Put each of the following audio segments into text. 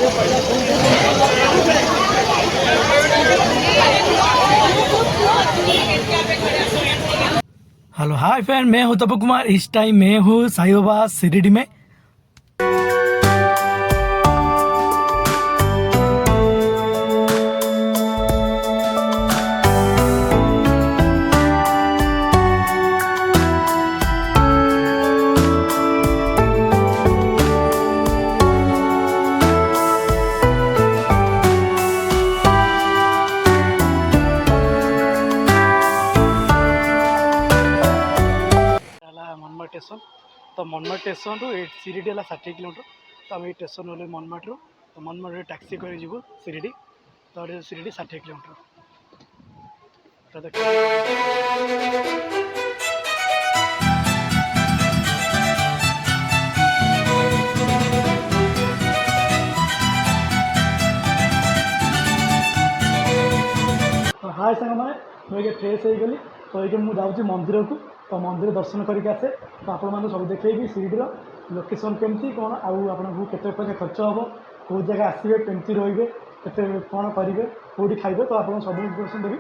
Hello hi friend, मैं हूं तपक कुमार। इस टाइम मैं हूं साईं बाबा शिरडी में। मनमाड स्टेशन तो मनमाड स्टेशन रु शिरडी है 60 किलोमीटर। तो आम स्टेशन ओह्लू मनमाड रु तो मनमाड टैक्सी कर शिरडी। तो शिरडी 60 किलोमीटर। तो हाय सांग मैंने मुझे फ्रेश हो गली। तो ये मुझे जाऊँगी मंदिर को। तो मंदिर दर्शन करके आसे। तो आपण मैंने सब देखी शिरडीर लोकेशन केमती कौन आपको केते पैसा खर्च हम कौ जगह आसवे केमती रे के कौन करेंगे कौटी खाइबे। तो आपको सब इनफर्मेशन देवी।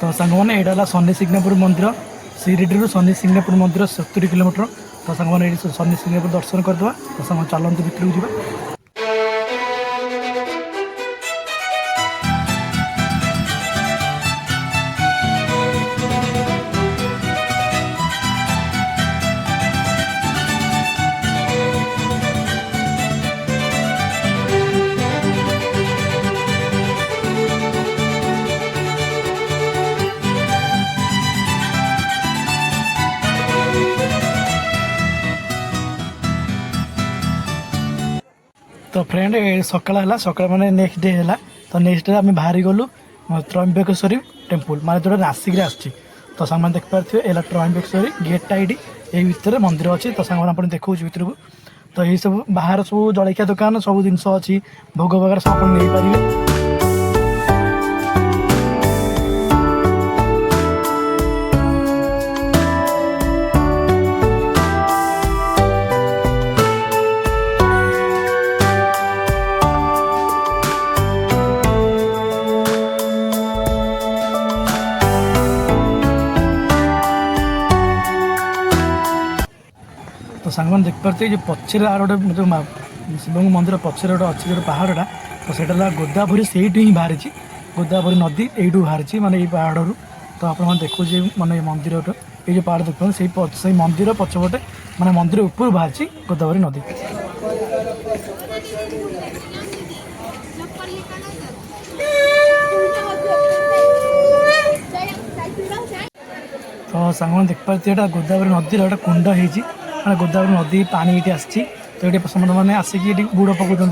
तो सांग मैंने यहाँ शनि सिंगनापुर मंदिर शिरडी शनि सिंगनापुर मंदिर 70 किलोमीटर। तो सांग मैंने शनि सिंगनापुर दर्शन करदे। तो सांग चलते भितर को जा। तो फ्रेंड सकाल है सका मैंने नेक्स्ट डे है। तो नेक्स्ट डे आम बाहरी गलु त्रयंबकेश्वरी टेम्पल माने जो नासिक आसी। तो सांग मैंने देखिपे है त्रयंबकेश्वरी गेटा ये भितर मंदिर अच्छी। तो सांग मैंने देखा भितर को। तो ये सब बाहर सब जलखिया दुकान सब जिन अच्छी भोग वगैरह सब आप नहीं पारे। तो सांग देख पारे जो पचर आर गोटे जो शिव मंदिर पचर गोटे अच्छी जो पहाड़ा। तो सहीटा गोदावरी से ही बाहरी गोदावरी नदी यू बाहरी माने पहाड़ रू। तो आप देखो माने मंदिर ये जो पहाड़ देखते से मंदिर पछपटे माने मंदिर ऊपर बाहरी गोदावरी नदी। तो सांग देख पारे गोदावरी नदी गोटे कुंड होती मैं गोदावरी नदी पानी ये आसी। तो ये समस्त मैंने आसिक बुड़ पकाउं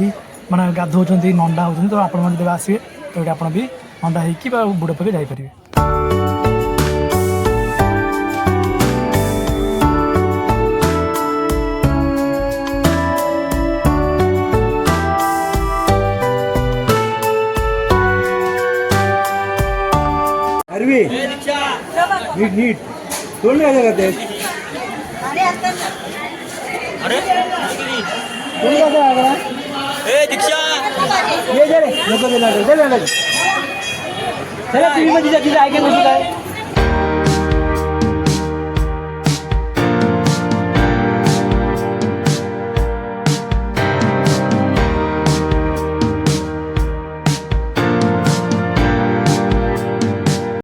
मैंने गाधोच नंडा होती। तो आपड़ जब आसवे तो ये आप भी नंडा हो बुड़ पकड़ जापर। नीट नीट तोड़ क्या करते अरे कौन ए दीक्षा ये जा रे नको दे चला टीव्ही मध्ये जा तिथे ऐकायला काय